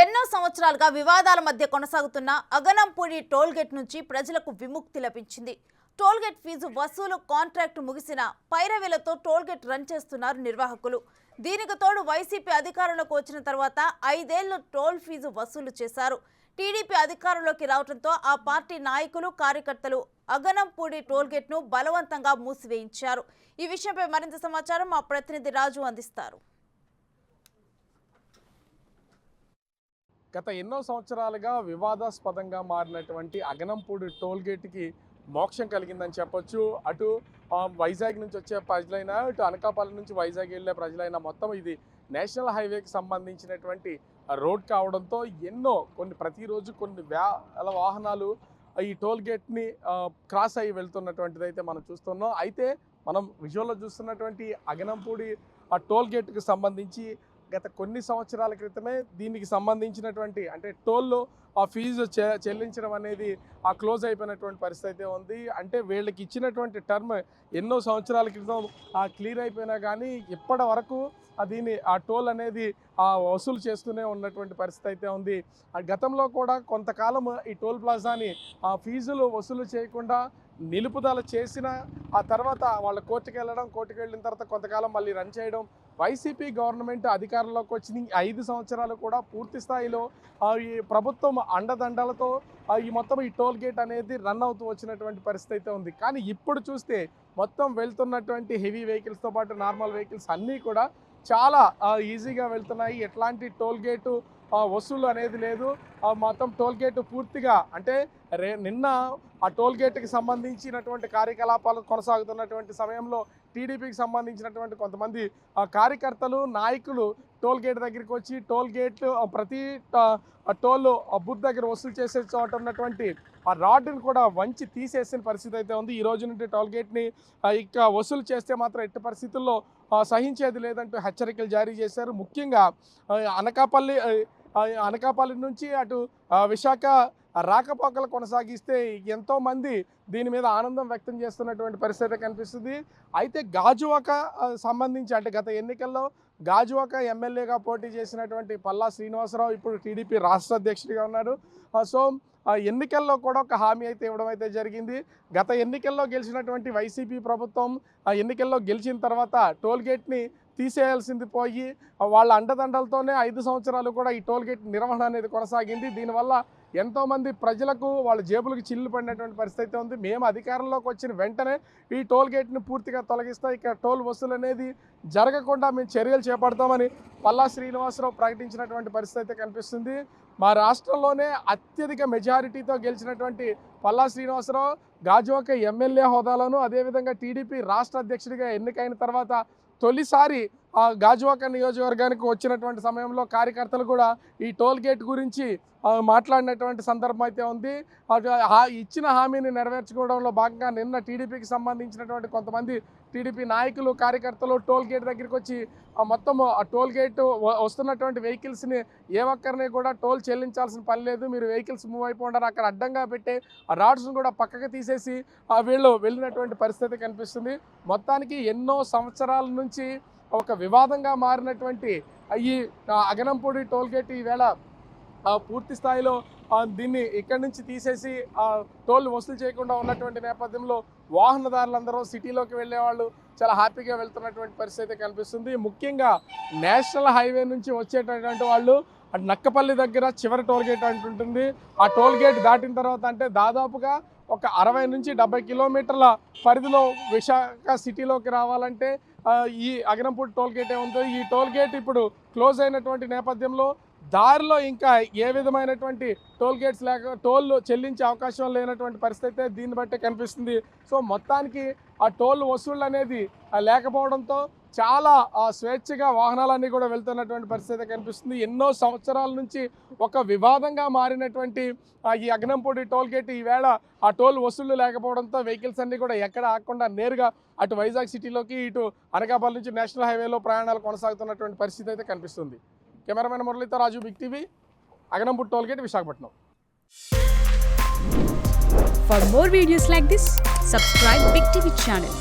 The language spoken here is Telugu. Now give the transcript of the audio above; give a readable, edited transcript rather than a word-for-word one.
ఎన్నో సంవత్సరాలుగా వివాదాల మధ్య కొనసాగుతున్న అగనంపూడి టోల్గేట్ నుంచి ప్రజలకు విముక్తి లభించింది. టోల్గేట్ ఫీజు వసూలు కాంట్రాక్ట్ ముగిసిన పైరవీలతో టోల్గేట్ రన్ చేస్తున్నారు నిర్వాహకులు. దీనికి తోడు వైసీపీ అధికారంలోకి వచ్చిన తర్వాత 5 ఏళ్లు టోల్ ఫీజు వసూలు చేశారు. టీడీపీ అధికారంలోకి రావడంతో ఆ పార్టీ నాయకులు కార్యకర్తలు అగనంపూడి టోల్గేట్ను బలవంతంగా మూసివేయించారు. ఈ విషయంపై మరింత సమాచారం మా ప్రతినిధి రాజు అందిస్తారు. గత ఎన్నో సంవత్సరాలుగా వివాదాస్పదంగా మారినటువంటి అగనంపూడి టోల్గేట్కి మోక్షం కలిగిందని చెప్పొచ్చు. అటు వైజాగ్ నుంచి వచ్చే ప్రజలైనా, ఇటు అనకాపల్లి నుంచి వైజాగ్ వెళ్ళే ప్రజలైనా మొత్తం ఇది నేషనల్ హైవేకి సంబంధించినటువంటి రోడ్ కావడంతో ప్రతిరోజు కొన్ని వేల వాహనాలు ఈ టోల్గేట్ని క్రాస్ అయ్యి వెళ్తున్నటువంటిది అయితే మనం చూస్తున్నాం. అయితే మనం విజువల్లో చూస్తున్నటువంటి అగనంపూడి ఆ టోల్గేట్కి సంబంధించి గత కొన్ని సంవత్సరాల క్రితమే దీనికి సంబంధించినటువంటి అంటే టోల్లో ఆ ఫీజు చెల్లించడం అనేది క్లోజ్ అయిపోయినటువంటి పరిస్థితి అయితే ఉంది. అంటే వీళ్ళకి ఇచ్చినటువంటి టర్మ్ ఎన్నో సంవత్సరాల క్రితం క్లియర్ అయిపోయినా కానీ ఇప్పటి వరకు దీన్ని ఆ టోల్ అనేది వసూలు చేస్తూనే ఉన్నటువంటి పరిస్థితి అయితే ఉంది. గతంలో కూడా కొంతకాలం ఈ టోల్ ప్లాజాని ఫీజులు వసూలు చేయకుండా నిలుపుదల చేసిన ఆ తర్వాత వాళ్ళ కోర్టుకు వెళ్ళిన తర్వాత కొంతకాలం మళ్ళీ రన్ చేయడం, వైసీపీ గవర్నమెంట్ అధికారంలోకి వచ్చిన 5 సంవత్సరాలు కూడా పూర్తి స్థాయిలో ఈ ప్రభుత్వం అండదండలతో ఈ టోల్ గేట్ అనేది రన్ అవుతూ వచ్చినటువంటి పరిస్థితి అయితే ఉంది. కానీ ఇప్పుడు చూస్తే మొత్తం వెళ్తున్నటువంటి హెవీ వెహికల్స్తో పాటు నార్మల్ వెహికల్స్ అన్నీ కూడా చాలా ఈజీగా వెళ్తున్నాయి. ఎట్లాంటి టోల్ గేటు వసూలు అనేది లేదు. మొత్తం టోల్ గేటు పూర్తిగా అంటే నిన్న ఆ టోల్ గేట్కి సంబంధించినటువంటి కార్యకలాపాలు కొనసాగుతున్నటువంటి సమయంలో టీడీపీకి సంబంధించినటువంటి కొంతమంది కార్యకర్తలు, నాయకులు టోల్ గేట్ దగ్గరికి వచ్చి టోల్ గేట్ ప్రతి టోల్ బూత్ దగ్గర వసూలు చేసే చోట ఉన్నటువంటి ఆ రాడ్ని కూడా వంచి తీసేసిన పరిస్థితి అయితే ఉంది. ఈ రోజు నుండి టోల్ గేట్ని ఇక వసూలు చేస్తే మాత్రం ఎట్టి పరిస్థితుల్లో సహించేది లేదంటూ హెచ్చరికలు జారీ చేశారు. ముఖ్యంగా అనకాపల్లి నుంచి అటు విశాఖ రాకపోకలు కొనసాగిస్తే ఎంతోమంది దీని మీద ఆనందం వ్యక్తం చేస్తున్నటువంటి పరిస్థితి కనిపిస్తుంది. అయితే గాజువాక సంబంధించి అంటే గత ఎన్నికల్లో గాజువాక ఎమ్మెల్యేగా పోటీ చేసినటువంటి పల్లా శ్రీనివాసరావు ఇప్పుడు టీడీపీ రాష్ట్ర అధ్యక్షుడిగా ఉన్నారు. సో ఎన్నికల్లో కూడా ఒక హామీ అయితే ఇవ్వడం అయితే జరిగింది. గత ఎన్నికల్లో గెలిచినటువంటి వైసీపీ ప్రభుత్వం ఎన్నికల్లో గెలిచిన తర్వాత టోల్ గేట్ని తీసేయాల్సింది పోయి వాళ్ళ అండదండలతోనే 5 సంవత్సరాలు కూడా ఈ టోల్ గేట్ నిర్వహణ అనేది కొనసాగింది. దీనివల్ల ఎంతోమంది ప్రజలకు వాళ్ళ జేబులకు చిల్లు పడినటువంటి పరిస్థితి ఉంది. మేము అధికారంలోకి వచ్చిన వెంటనే ఈ టోల్ గేట్ని పూర్తిగా తొలగిస్తాం, ఇక టోల్ వసూలు అనేది జరగకుండా మేము చర్యలు చేపడతామని పల్లా శ్రీనివాసరావు ప్రకటించినటువంటి పరిస్థితి కనిపిస్తుంది. మా రాష్ట్రంలోనే అత్యధిక మెజారిటీతో గెలిచినటువంటి పల్లా శ్రీనివాసరావు గాజువాక ఎమ్మెల్యే హోదాలోను, అదేవిధంగా టీడీపీ రాష్ట్ర అధ్యక్షుడిగా ఎన్నికైన తర్వాత తొలిసారి గాజువాక నియోజకవర్గానికి వచ్చినటువంటి సమయంలో కార్యకర్తలు కూడా ఈ టోల్ గేట్ గురించి మాట్లాడినటువంటి సందర్భం అయితే ఉంది. ఇచ్చిన హామీని నెరవేర్చుకోవడంలో భాగంగా నిన్న టీడీపీకి సంబంధించినటువంటి కొంతమంది టీడీపీ నాయకులు, కార్యకర్తలు టోల్ గేట్ దగ్గరికి వచ్చి మొత్తం ఆ టోల్ గేట్ వస్తున్నటువంటి వెహికల్స్ని ఏ ఒక్కరిని కూడా టోల్ చెల్లించాల్సిన పని లేదు, మీరు వెహికల్స్ మూవ్ అయిపోండారు అక్కడ అడ్డంగా పెట్టే ఆ రాడ్స్ను కూడా పక్కకు తీసేసి వీళ్ళు వెళ్ళినటువంటి పరిస్థితి కనిపిస్తుంది. మొత్తానికి ఎన్నో సంవత్సరాల నుంచి ఒక వివాదంగా మారినటువంటి ఈ అగనంపూడి టోల్ గేట్ ఈవేళ పూర్తి స్థాయిలో దీన్ని ఇక్కడి నుంచి తీసేసి టోల్ వసూలు చేయకుండా ఉన్నటువంటి నేపథ్యంలో వాహనదారులందరూ సిటీలోకి వెళ్ళేవాళ్ళు చాలా హ్యాపీగా వెళ్తున్నటువంటి పరిస్థితి కనిపిస్తుంది. ముఖ్యంగా నేషనల్ హైవే నుంచి వచ్చేటటువంటి వాళ్ళు అటు నక్కపల్లి దగ్గర చివరి టోల్ గేట్ అంటుంటుంది. ఆ టోల్ గేట్ దాటిన తర్వాత అంటే దాదాపుగా ఒక 60 నుంచి 70 కిలోమీటర్ల పరిధిలో విశాఖ సిటీలోకి రావాలంటే ఈ అగనంపూడి టోల్ గేటే ఉంది. ఈ టోల్ గేట్ ఇప్పుడు క్లోజ్ అయినటువంటి నేపథ్యంలో దారిలో ఇంకా ఏ విధమైనటువంటి టోల్ చెల్లించే అవకాశం లేనటువంటి పరిస్థితి దీన్ని బట్టే కనిపిస్తుంది. సో మొత్తానికి ఆ టోల్ వసూళ్ళు అనేది లేకపోవడంతో చాలా స్వేచ్ఛగా వాహనాలన్నీ కూడా వెళ్తున్నటువంటి పరిస్థితి కనిపిస్తుంది. ఎన్నో సంవత్సరాల నుంచి ఒక వివాదంగా మారినటువంటి ఈ అగనంపూడి టోల్ గేట్ ఈవేళ ఆ టోల్ వసూళ్లు లేకపోవడంతో వెహికల్స్ అన్నీ కూడా ఎక్కడ ఆగకుండా నేరుగా అటు వైజాగ్ సిటీలోకి, ఇటు అనకాపల్లి నుంచి నేషనల్ హైవేలో ప్రయాణాలు కొనసాగుతున్నటువంటి పరిస్థితి అయితే కనిపిస్తుంది. కెమెరామెన్ మురళితో Raju, big TV, Aganampudi toll gate, Visakhapatnam. For more videos like this, subscribe Big TV channel.